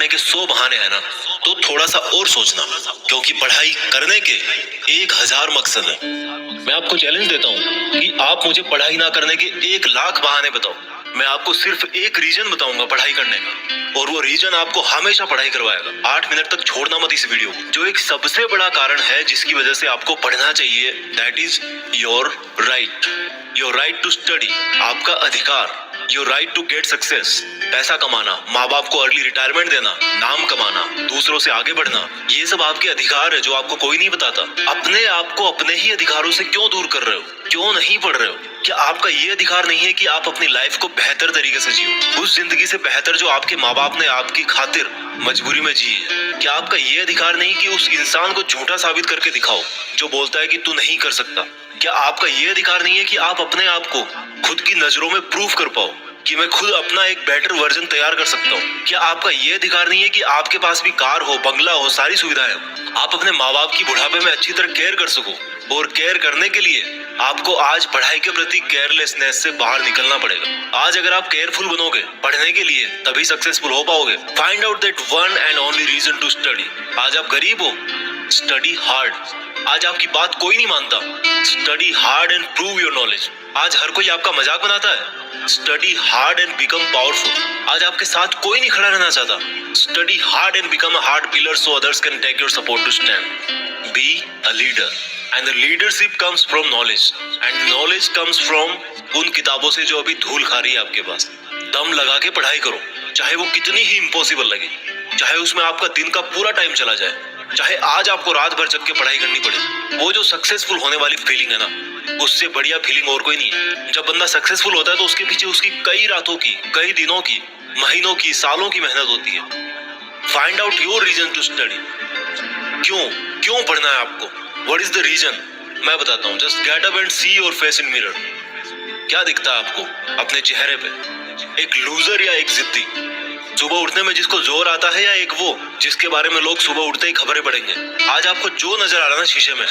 करने के 100 बहाने हैं ना, तो थोड़ा सा और सोचना, क्योंकि पढ़ाई करने के 1000 मकसद है। मैं आपको चैलेंज देता हूँ कि आप मुझे पढ़ाई ना करने के 1 लाख बहाने बताओ। मैं आपको सिर्फ एक रीजन बताऊंगा पढ़ाई करने का, और वो रीजन आपको हमेशा पढ़ाई करवाएगा। 8 मिनट तक छोड़ना मत इस वीडियो को। जो एक सबसे बड़ा कारण है जिसकी वजह से आपको पढ़ना चाहिए, that is your right to study. आपका अधिकार, your right to get success. पैसा कमाना, माँ बाप को अर्ली रिटायरमेंट देना, नाम कमाना, दूसरों से आगे बढ़ना, ये सब आपके अधिकार है जो आपको कोई नहीं बताता। अपने आप को अपने ही अधिकारों से क्यों दूर कर रहे हो? क्यों नहीं पढ़ रहे हो? क्या आपका ये अधिकार नहीं है कि आप अपनी लाइफ को बेहतर तरीके से जियो, उस जिंदगी से बेहतर जो आपके माँ बाप ने आपकी खातिर मजबूरी में जी है? क्या आपका ये अधिकार नहीं कि उस इंसान को झूठा साबित करके दिखाओ जो बोलता है कि तू नहीं कर सकता? क्या आपका ये अधिकार नहीं है कि आप अपने आप को खुद की नजरों में प्रूव कर पाओ कि मैं खुद अपना एक बेटर वर्जन तैयार कर सकता हूँ? क्या आपका ये अधिकार नहीं है कि आपके पास भी कार हो, बंगला हो, सारी सुविधाएं हो, आप अपने माँ बाप की बुढ़ापे में अच्छी तरह केयर कर सको? और केयर करने के लिए आपको आज पढ़ाई के प्रति केयरलेसनेस से बाहर निकलना पड़ेगा। आज अगर आप केयरफुल बनोगे पढ़ने के लिए, तभी सक्सेसफुल हो पाओगे। Find out that one and only reason to study. आज आप गरीब हो, स्टडी हार्ड। आज आपकी बात कोई नहीं मानता, study hard and prove your knowledge. आज हर कोई आपका मजाक बनाता है, study hard and become powerful. आज आपके साथ कोई नहीं खड़ा रहना चाहता, study hard and become a hard pillar so others can take your support to stand. Be a leader and the leadership comes from knowledge and knowledge comes from उन किताबों से जो अभी धूल खा रही है आपके पास। दम लगा के पढ़ाई करो, चाहे वो कितनी ही इम्पॉसिबल लगे, चाहे उसमें आपका दिन का पूरा टाइम चला जाए, चाहे आज आपको रात भर जग के पढ़ाई करनी पड़े। वो जो सक्सेसफुल होने वाली फीलिंग है ना, उससे बढ़िया फीलिंग और कोई नहीं है। जब बंदा सक्सेसफुल होता है तो उसके पीछे उसकी कई रातों की, कई दिनों की, महीनों की, सालों की मेहनत होती है। Find out your reason to study. क्यों पढ़ना है आपको? What is the reason? मैं बताता हूँ। Just get up and see your face in mirror. क्या दिखता है आपको अपने चेहरे पे? एक लूजर या एक जिद्दी? सुबह उठने में जिसको जोर आता है, या एक वो जिसके बारे में लोग सुबह उठते ही खबरें पढ़ेंगे? आज आपको जो नजर आ रहा है ना शीशे में,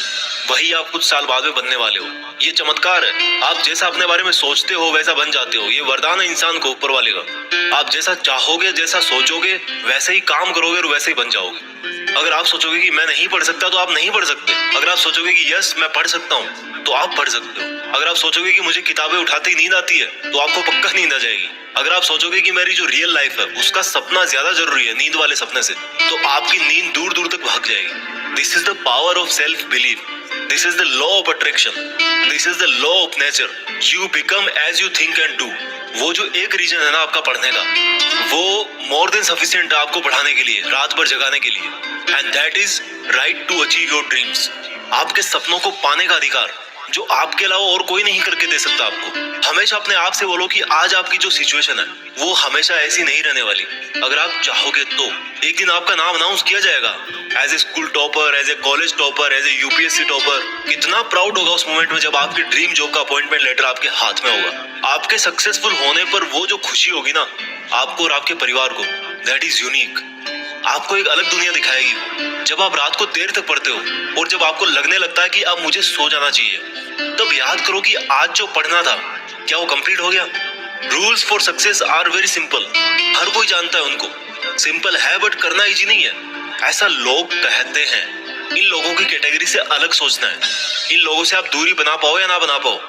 वही आप कुछ साल बाद में बनने वाले हो। ये चमत्कार है। आप जैसा अपने बारे में सोचते हो वैसा बन जाते हो। ये वरदान है इंसान को ऊपर वाले का। आप जैसा चाहोगे, जैसा सोचोगे, वैसे ही काम करोगे और वैसे ही बन जाओगे। अगर आप सोचोगे कि मैं नहीं पढ़ सकता, तो आप नहीं पढ़ सकते। अगर आप सोचोगे कि यस मैं पढ़ सकता हूँ, तो आप पढ़ सकते हो। अगर आप सोचोगे कि मुझे किताबें उठाते ही नींद आती है, तो आपको पक्का नींद आ जाएगी। अगर आप सोचोगे कि मेरी जो रियल लाइफ है उसका सपना ज्यादा जरूरी है नींद वाले सपने से, तो आपकी नींद दूर दूर तक भाग जाएगी। This is the power of self belief. This is the law of attraction. This is the law of nature. You become as you think and do. वो जो एक रीजन है ना आपका पढ़ने का, वो मोर देन सफिशिएंट है आपको पढ़ाने के लिए, रात भर जगाने के लिए। And that is right to achieve your dreams. आपके सपनों को पाने का अधिकार जो आपके अलावा और कोई नहीं करके दे सकता आपको। हमेशा अपने आप से बोलो कि आज आपकी जो सिचुएशन है वो हमेशा ऐसी नहीं रहने वाली। अगर आप चाहोगे तो एक दिन आपका नाम अनाउंस किया जाएगा as a school topper, as a college topper, as a UPSC topper. कितना प्राउड होगा उस मोमेंट में जब आपकी ड्रीम जॉब का अपॉइंटमेंट लेटर आपके हाथ में होगा। आपके सक्सेसफुल होने पर वो जो खुशी होगी ना आपको और आपके परिवार को, दैट इज यूनिक। आपको एक अलग दुनिया दिखाएगी। जब आप रात को देर तक पढ़ते हो और जब आपको लगने लगता है कि अब मुझे सो जाना चाहिए, तब याद करो कि आज जो पढ़ना था क्या वो कंप्लीट हो गया? Rules for success are very simple. हर कोई जानता है उनको। सिंपल है बट करना इजी नहीं है, ऐसा लोग कहते हैं। इन लोगों की कैटेगरी से अलग सोचना है। इन लोगों से आप दूरी बना पाओ या ना बना पाओ,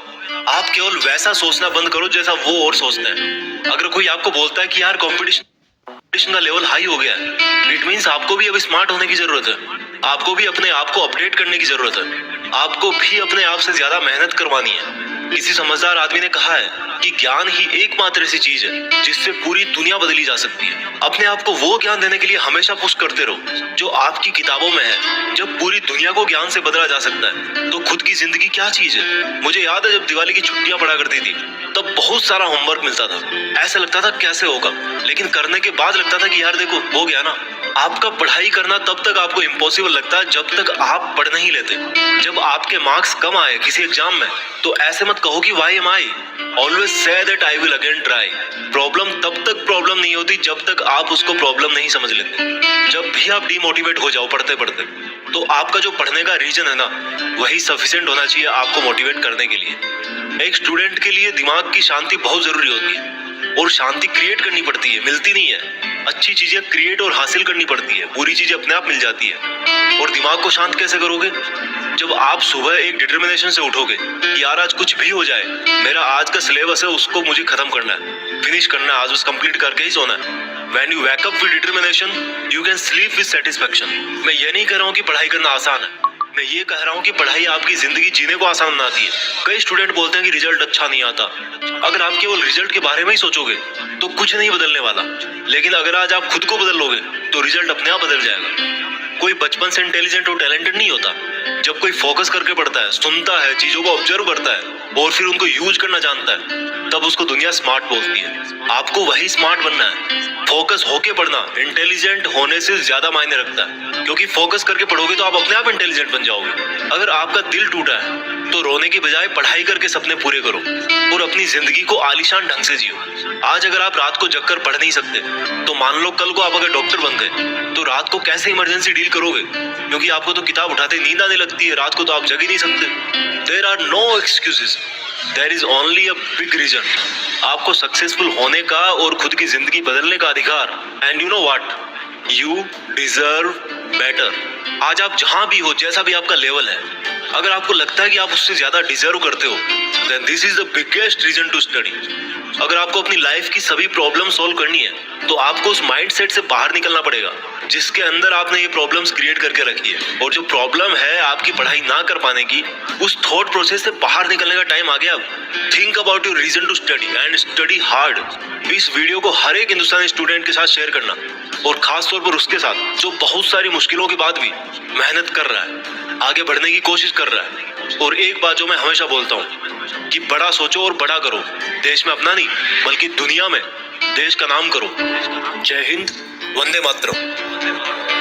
आप केवल वैसा सोचना बंद करो जैसा वो और सोचते हैं। अगर कोई आपको बोलता है कि यार कंपटीशन का लेवल हाई हो गया है, इट मींस आपको भी अब स्मार्ट होने की जरूरत है। आपको भी अपने आप को अपडेट करने की जरूरत है। आपको भी अपने आप से ज्यादा मेहनत करवानी है। किसी समझदार आदमी ने कहा है कि ज्ञान ही एकमात्र ऐसी चीज है जिससे पूरी दुनिया बदली जा सकती है। अपने आप को वो ज्ञान देने के लिए हमेशा पुश करते रहो जो आपकी किताबों में है। जब पूरी दुनिया को ज्ञान से बदला जा सकता है तो खुद की जिंदगी क्या चीज है? मुझे याद है जब दिवाली की छुट्टियां पड़ा करती थी तब बहुत सारा होमवर्क मिलता था। ऐसा लगता था कैसे होगा, लेकिन करने के बाद लगता था कि यार देखो हो गया ना। आपका पढ़ाई करना तब तक आपको इम्पॉसिबल लगता है जब तक आप पढ़ नहीं लेते। जब आपके मार्क्स कम आए किसी एग्जाम में तो ऐसे मत कहो कि why am I, always say that I will again try. Problem तब तक प्रॉब्लम नहीं होती जब तक आप उसको प्रॉब्लम नहीं समझ लेते। जब भी आप डिमोटिवेट हो जाओ पढ़ते पढ़ते, तो आपका जो पढ़ने का रीजन है ना वही सफिशिएंट होना चाहिए आपको मोटिवेट करने के लिए। एक स्टूडेंट के लिए दिमाग की शांति बहुत जरूरी होती है और शांति क्रिएट करनी पड़ती है, मिलती नहीं है। अच्छी चीजें क्रिएट और हासिल करनी पड़ती है, बुरी चीजें अपने आप मिल जाती है। और दिमाग को शांत कैसे करोगे? जब आप सुबह एक डिटर्मिनेशन से उठोगे कि यार आज कुछ भी हो जाए, मेरा आज का सिलेबस है उसको मुझे खत्म करना है, फिनिश करना है, आज उस कंप्लीट करके ही सोना है। When you wake up with determination, you can sleep with satisfaction. मैं ये नहीं कह रहा हूँ कि पढ़ाई करना आसान है, मैं ये कह रहा हूँ कि पढ़ाई आपकी जिंदगी जीने को आसान बनाती है। कई स्टूडेंट बोलते हैं कि रिजल्ट अच्छा नहीं आता। अगर आप केवल रिजल्ट के बारे में ही सोचोगे तो कुछ नहीं बदलने वाला, लेकिन अगर आज आप खुद को बदल लोगे तो रिजल्ट अपने आप बदल जाएगा। कोई बचपन से इंटेलिजेंट और टैलेंटेड नहीं होता। जब कोई फोकस करके पढ़ता है, सुनता है, चीजों को ऑब्जर्व करता है और फिर उनको यूज करना जानता है, तब उसको दुनिया स्मार्ट बोलती है। आपको वही स्मार्ट बनना है। फोकस होके पढ़ना इंटेलिजेंट होने से ज्यादा मायने रखता है, क्योंकि फोकस करके पढ़ोगे तो आप अपने आप इंटेलिजेंट बन जाओगे। अगर आपका दिल टूटा है तो रोने की बजाय पढ़ाई करके सपने पूरे करो और अपनी जिंदगी को आलीशान ढंग से जियो। आज अगर आप रात को जगकर पढ़ नहीं सकते तो मान लो कल को आप अगर डॉक्टर बन गए तो रात को कैसे इमरजेंसी डील करोगे? क्योंकि आपको तो किताब उठाते नींद आने लगती है, रात को तो आप जग ही नहीं सकते। There are no excuses, there is only a big reason. आपको सक्सेसफुल होने का और खुद की जिंदगी बदलने का अधिकार। And you know what, you deserve better. आज आप जहां भी हो, जैसा भी आपका लेवल है, अगर आपको लगता है कि आप उससे ज्यादा डिजर्व करते हो, then this is the biggest reason to study. अगर आपको अपनी लाइफ की सभी प्रॉब्लम सॉल्व करनी है तो आपको उस माइंडसेट से बाहर निकलना पड़ेगा जिसके अंदर आपने ये प्रॉब्लम्स क्रिएट करके रखी है। और जो प्रॉब्लम है आपकी पढ़ाई ना कर पाने की, उस थॉट प्रोसेस से बाहर निकलने का टाइम आ गया अब। Think about your reason to study and study hard. इस वीडियो को हर एक हिंदुस्तानी स्टूडेंट के साथ शेयर करना, और खास तौर पर उसके साथ जो बहुत सारी मुश्किलों के बाद भी मेहनत कर रहा है, आगे बढ़ने की कोशिश कर रहा है। और एक बात जो मैं हमेशा बोलता हूँ कि बड़ा सोचो और बड़ा करो। देश में अपना नहीं बल्कि दुनिया में देश का नाम करो। जय हिंद, वंदे मातरम।